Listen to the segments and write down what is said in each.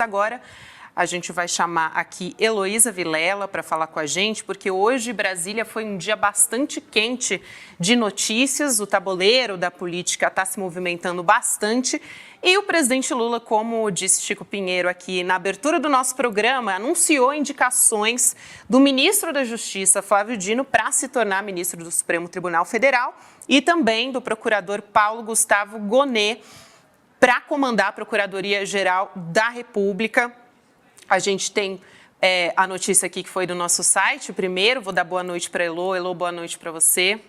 Agora a gente vai chamar aqui Heloísa Vilela para falar com a gente, porque hoje Brasília foi um dia bastante quente de notícias, o tabuleiro da política está se movimentando bastante e o presidente Lula, como disse Chico Pinheiro aqui na abertura do nosso programa, anunciou indicações do ministro da Justiça, Flávio Dino, para se tornar ministro do Supremo Tribunal Federal e também do procurador Paulo Gustavo Gonet para comandar a Procuradoria-Geral da República. A gente tem a notícia aqui que foi do nosso site. Primeiro, vou dar boa noite para Elô. Elô, boa noite para você.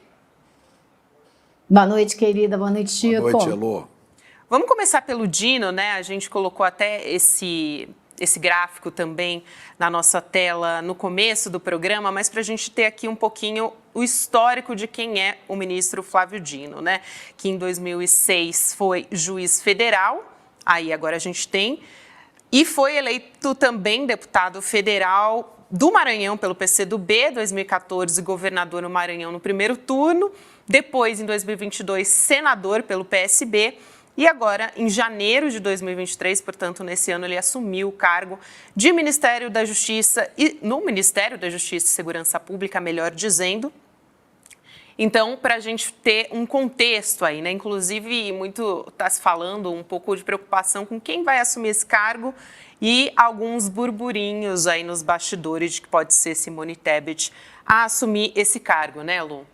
Boa noite, querida. Boa noite, Chico. Boa noite, Elô. Vamos começar pelo Dino, né? A gente colocou até esse gráfico também na nossa tela no começo do programa, mas para a gente ter aqui um pouquinho o histórico de quem é o ministro Flávio Dino, né? Que em 2006 foi juiz federal, aí agora a gente tem, e foi eleito também deputado federal do Maranhão pelo PCdoB, 2014 governador no Maranhão no primeiro turno, depois em 2022 senador pelo PSB, e agora, em janeiro de 2023, portanto, nesse ano, ele assumiu o cargo de Ministério da Justiça e no Ministério da Justiça e Segurança Pública, melhor dizendo. Então, para a gente ter um contexto aí, né? Inclusive, muito está se falando um pouco de preocupação com quem vai assumir esse cargo e alguns burburinhos aí nos bastidores de que pode ser Simone Tebet a assumir esse cargo, né, Lu?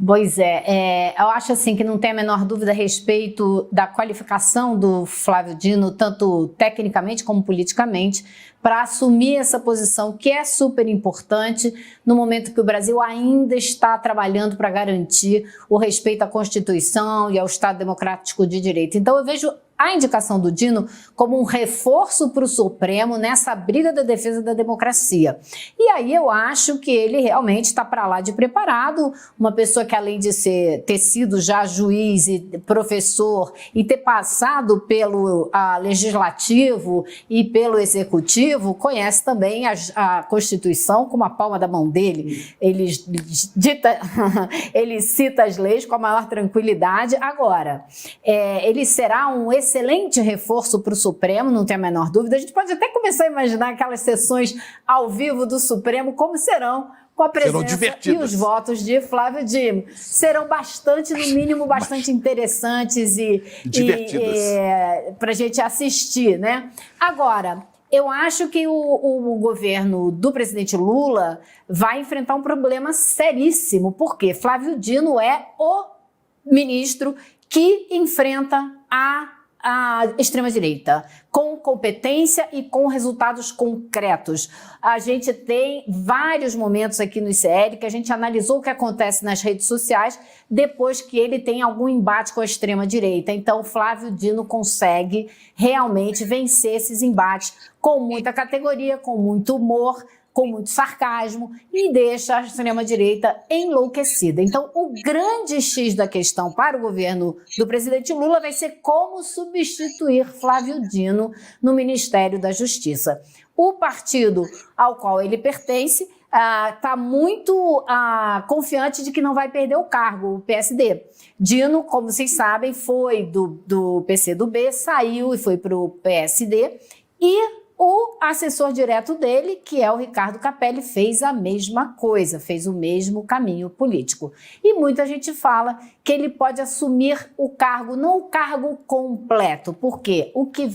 Pois é, eu acho assim que não tem a menor dúvida a respeito da qualificação do Flávio Dino, tanto tecnicamente como politicamente, para assumir essa posição que é super importante no momento que o Brasil ainda está trabalhando para garantir o respeito à Constituição e ao Estado Democrático de Direito. Então eu vejo a indicação do Dino como um reforço para o Supremo nessa briga da defesa da democracia. E aí eu acho que ele realmente está para lá de preparado, uma pessoa que além de ter sido já juiz e professor e ter passado pelo legislativo e pelo executivo, conhece também a Constituição como a palma da mão dele. Ele cita as leis com a maior tranquilidade. Agora, ele será um excelente reforço para o Supremo, não tem a menor dúvida. A gente pode até começar a imaginar aquelas sessões ao vivo do Supremo como serão com a presença e os votos de Flávio Dino. Serão bastante, no mínimo, bastante interessantes e para a gente assistir, né? Agora, eu acho que o governo do presidente Lula vai enfrentar um problema seríssimo, porque Flávio Dino é o ministro que enfrenta a extrema-direita, com competência e com resultados concretos. A gente tem vários momentos aqui no ICL que a gente analisou o que acontece nas redes sociais depois que ele tem algum embate com a extrema-direita. Então, Flávio Dino consegue realmente vencer esses embates com muita categoria, com muito humor, com muito sarcasmo e deixa a extrema-direita enlouquecida. Então, o grande X da questão para o governo do presidente Lula vai ser como substituir Flávio Dino no Ministério da Justiça. O partido ao qual ele pertence está muito confiante de que não vai perder o cargo, o PSD. Dino, como vocês sabem, foi do PCdoB, saiu e foi para o PSD e o assessor direto dele, que é o Ricardo Capelli, fez a mesma coisa, fez o mesmo caminho político. E muita gente fala que ele pode assumir o cargo, não o cargo completo, porque o que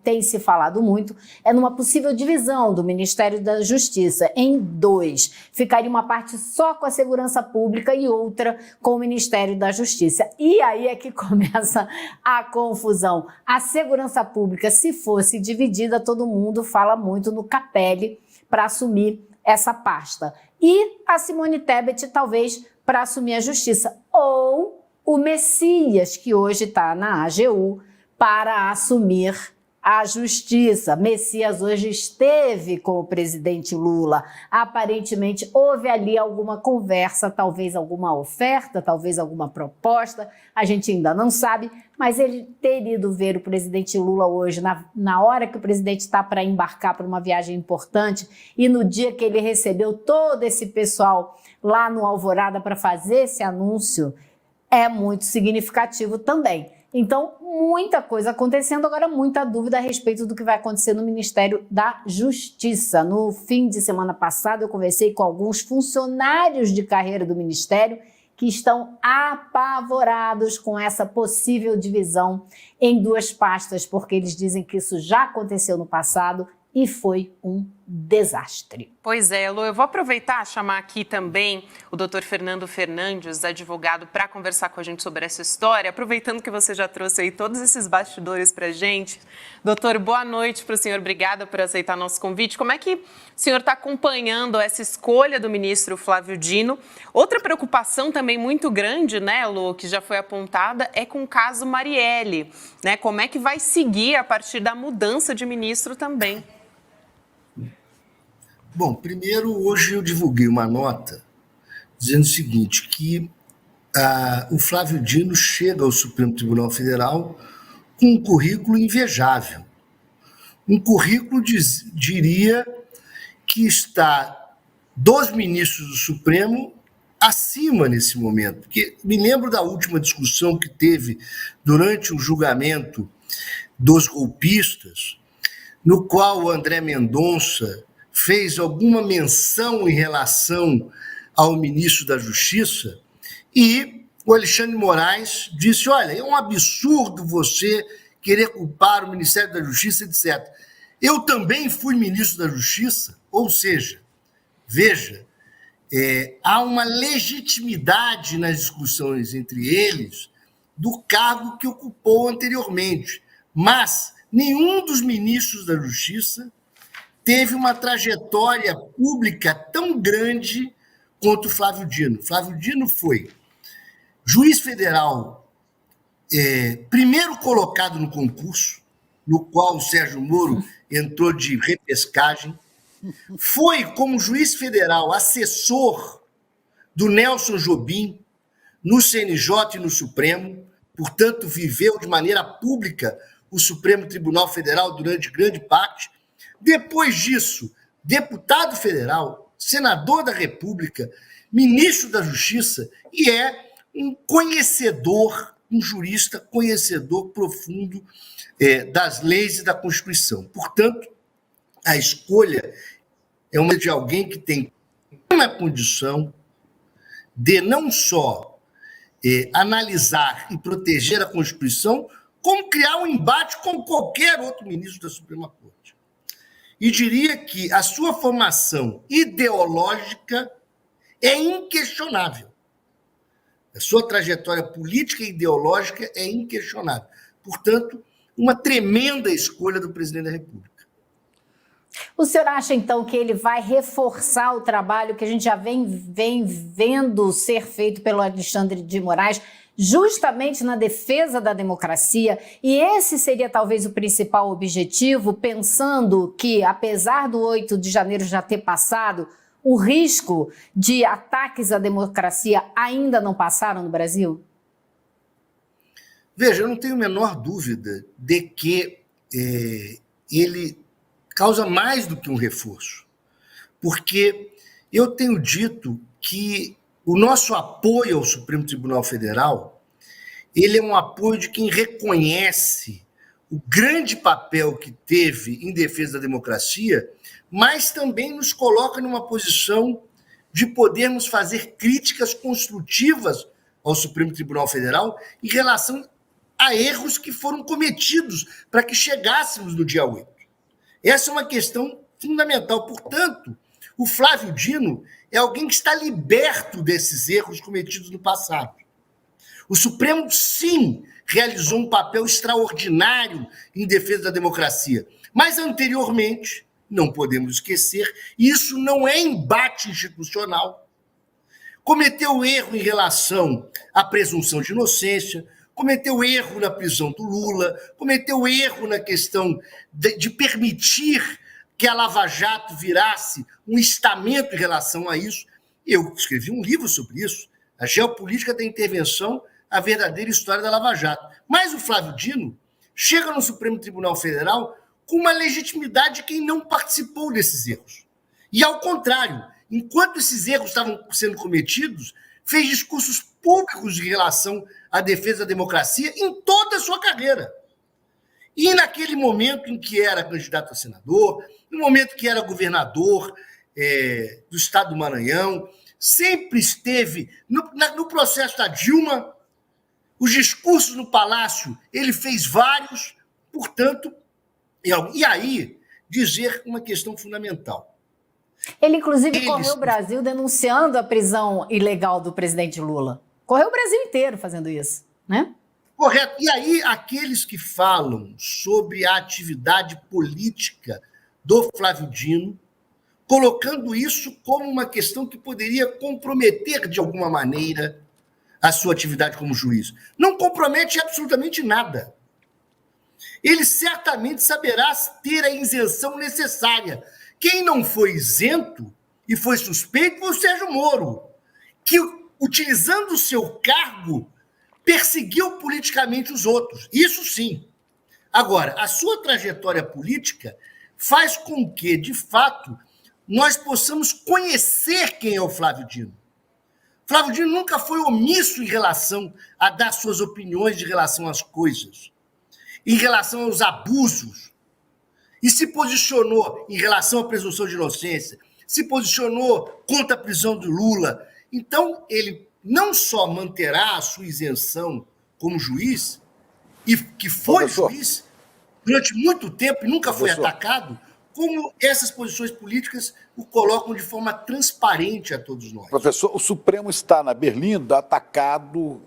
tem se falado muito é numa possível divisão do Ministério da Justiça em dois. Ficaria uma parte só com a segurança pública e outra com o Ministério da Justiça. E aí é que começa a confusão. A segurança pública, se fosse dividida, todo mundo fala muito no Capelli para assumir essa pasta. E a Simone Tebet, talvez, para assumir a justiça. Ou o Messias, que hoje está na AGU, para assumir a justiça. Messias hoje esteve com o presidente Lula. Aparentemente houve ali alguma conversa, talvez alguma oferta, talvez alguma proposta, a gente ainda não sabe, mas ele ter ido ver o presidente Lula hoje, na hora que o presidente está para embarcar para uma viagem importante e no dia que ele recebeu todo esse pessoal lá no Alvorada para fazer esse anúncio, é muito significativo também. Então, muita coisa acontecendo, agora muita dúvida a respeito do que vai acontecer no Ministério da Justiça. No fim de semana passado, eu conversei com alguns funcionários de carreira do Ministério que estão apavorados com essa possível divisão em duas pastas, porque eles dizem que isso já aconteceu no passado e foi um desastre. Pois é, Lu, eu vou aproveitar e chamar aqui também o doutor Fernando Fernandes, advogado, para conversar com a gente sobre essa história, aproveitando que você já trouxe aí todos esses bastidores para a gente. Doutor, boa noite para o senhor, obrigada por aceitar nosso convite. Como é que o senhor está acompanhando essa escolha do ministro Flávio Dino? Outra preocupação também muito grande, né, Lu, que já foi apontada, é com o caso Marielle, né? Como é que vai seguir a partir da mudança de ministro também? Bom, primeiro, hoje eu divulguei uma nota dizendo o seguinte, que o Flávio Dino chega ao Supremo Tribunal Federal com um currículo invejável. Um currículo, diria, que está dos ministros do Supremo acima nesse momento. Porque me lembro da última discussão que teve durante o julgamento dos golpistas, no qual o André Mendonça fez alguma menção em relação ao ministro da Justiça e o Alexandre Moraes disse, olha, é um absurdo você querer culpar o Ministério da Justiça, etc. Eu também fui ministro da Justiça, ou seja, veja, há uma legitimidade nas discussões entre eles do cargo que ocupou anteriormente, mas nenhum dos ministros da Justiça teve uma trajetória pública tão grande quanto o Flávio Dino. Flávio Dino foi juiz federal, primeiro colocado no concurso, no qual o Sérgio Moro entrou de repescagem, foi, como juiz federal, assessor do Nelson Jobim no CNJ e no Supremo, portanto, viveu de maneira pública o Supremo Tribunal Federal durante grande parte. Depois disso, deputado federal, senador da República, ministro da Justiça e é um conhecedor, um jurista conhecedor profundo das leis e da Constituição. Portanto, a escolha é uma de alguém que tem uma condição de não só analisar e proteger a Constituição, como criar um embate com qualquer outro ministro da Suprema Corte. E diria que a sua formação ideológica é inquestionável. A sua trajetória política e ideológica é inquestionável. Portanto, uma tremenda escolha do presidente da República. O senhor acha, então, que ele vai reforçar o trabalho que a gente já vem vendo ser feito pelo Alexandre de Moraes, justamente na defesa da democracia, e esse seria talvez o principal objetivo, pensando que, apesar do 8 de janeiro já ter passado, o risco de ataques à democracia ainda não passaram no Brasil? Veja, eu não tenho a menor dúvida de que ele causa mais do que um reforço, porque eu tenho dito que o nosso apoio ao Supremo Tribunal Federal, ele é um apoio de quem reconhece o grande papel que teve em defesa da democracia, mas também nos coloca numa posição de podermos fazer críticas construtivas ao Supremo Tribunal Federal em relação a erros que foram cometidos para que chegássemos no dia 8. Essa é uma questão fundamental. Portanto, o Flávio Dino é alguém que está liberto desses erros cometidos no passado. O Supremo, sim, realizou um papel extraordinário em defesa da democracia, mas anteriormente, não podemos esquecer, isso não é embate institucional. Cometeu erro em relação à presunção de inocência, cometeu erro na prisão do Lula, cometeu erro na questão de permitir que a Lava Jato virasse um estamento em relação a isso. Eu escrevi um livro sobre isso, A Geopolítica da Intervenção, a verdadeira história da Lava Jato. Mas o Flávio Dino chega no Supremo Tribunal Federal com uma legitimidade de quem não participou desses erros. E, ao contrário, enquanto esses erros estavam sendo cometidos, fez discursos públicos em relação à defesa da democracia em toda a sua carreira. E naquele momento em que era candidato a senador, no momento que era governador do estado do Maranhão, sempre esteve no processo da Dilma, os discursos no Palácio, ele fez vários, portanto, e aí dizer uma questão fundamental. Ele, inclusive, correu o Brasil denunciando a prisão ilegal do presidente Lula. Correu o Brasil inteiro fazendo isso, né? Correto. E aí, aqueles que falam sobre a atividade política do Flávio Dino, colocando isso como uma questão que poderia comprometer, de alguma maneira, a sua atividade como juiz. Não compromete absolutamente nada. Ele certamente saberá ter a isenção necessária. Quem não foi isento e foi suspeito foi o Sérgio Moro, que, utilizando o seu cargo, perseguiu politicamente os outros. Isso sim. Agora, a sua trajetória política faz com que, de fato, nós possamos conhecer quem é o Flávio Dino. Flávio Dino nunca foi omisso em relação a dar suas opiniões em relação às coisas, em relação aos abusos, e se posicionou em relação à presunção de inocência, se posicionou contra a prisão do Lula. Então, ele não só manterá a sua isenção como juiz, e que foi juiz durante muito tempo e nunca foi atacado, como essas posições políticas o colocam de forma transparente a todos nós. Professor, o Supremo está na Berlinda atacado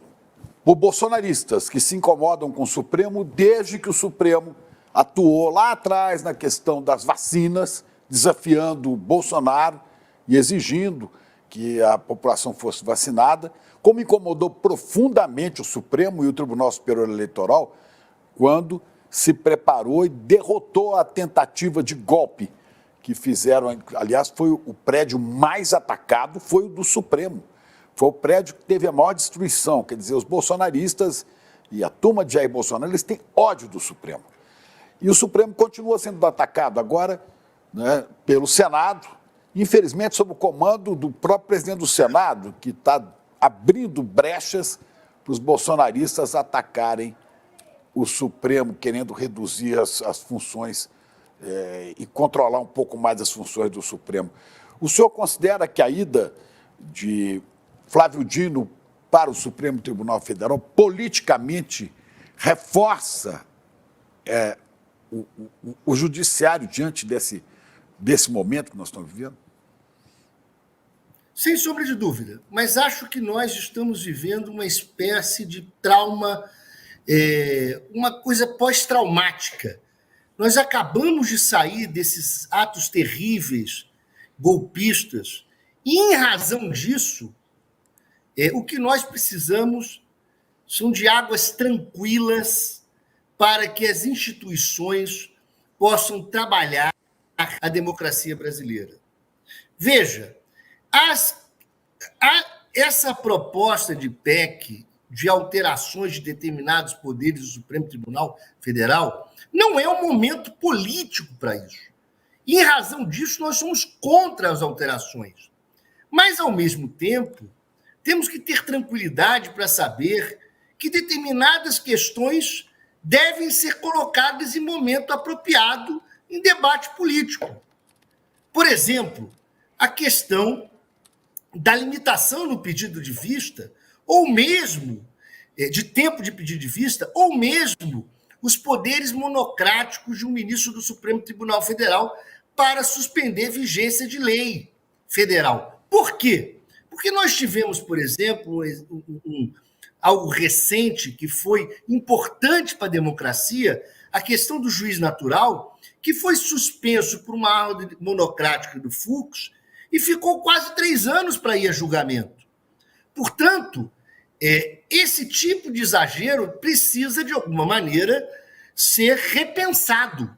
por bolsonaristas que se incomodam com o Supremo desde que o Supremo atuou lá atrás na questão das vacinas, desafiando o Bolsonaro e exigindo que a população fosse vacinada, como incomodou profundamente o Supremo e o Tribunal Superior Eleitoral quando se preparou e derrotou a tentativa de golpe que fizeram. Aliás, foi o prédio mais atacado, foi o do Supremo. Foi o prédio que teve a maior destruição. Quer dizer, os bolsonaristas e a turma de Jair Bolsonaro, eles têm ódio do Supremo. E o Supremo continua sendo atacado agora, né, pelo Senado, infelizmente sob o comando do próprio presidente do Senado, que está abrindo brechas para os bolsonaristas atacarem o Supremo, querendo reduzir as funções e controlar um pouco mais as funções do Supremo. O senhor considera que a ida de Flávio Dino para o Supremo Tribunal Federal politicamente reforça o judiciário diante desse momento que nós estamos vivendo? Sem sombra de dúvida, mas acho que nós estamos vivendo uma espécie de trauma, uma coisa pós-traumática. Nós acabamos de sair desses atos terríveis, golpistas, e, em razão disso, o que nós precisamos são de águas tranquilas para que as instituições possam trabalhar a democracia brasileira. Veja, essa proposta de PEC, de alterações de determinados poderes do Supremo Tribunal Federal, não é um momento político para isso. E, em razão disso, nós somos contra as alterações. Mas, ao mesmo tempo, temos que ter tranquilidade para saber que determinadas questões devem ser colocadas em momento apropriado em debate político. Por exemplo, a questão da limitação no pedido de vista, ou mesmo de tempo de pedido de vista, ou mesmo os poderes monocráticos de um ministro do Supremo Tribunal Federal para suspender vigência de lei federal. Por quê? Porque nós tivemos, por exemplo, algo recente que foi importante para a democracia, a questão do juiz natural, que foi suspenso por uma ordem monocrática do Fux e ficou quase 3 anos para ir a julgamento. Portanto, esse tipo de exagero precisa, de alguma maneira, ser repensado.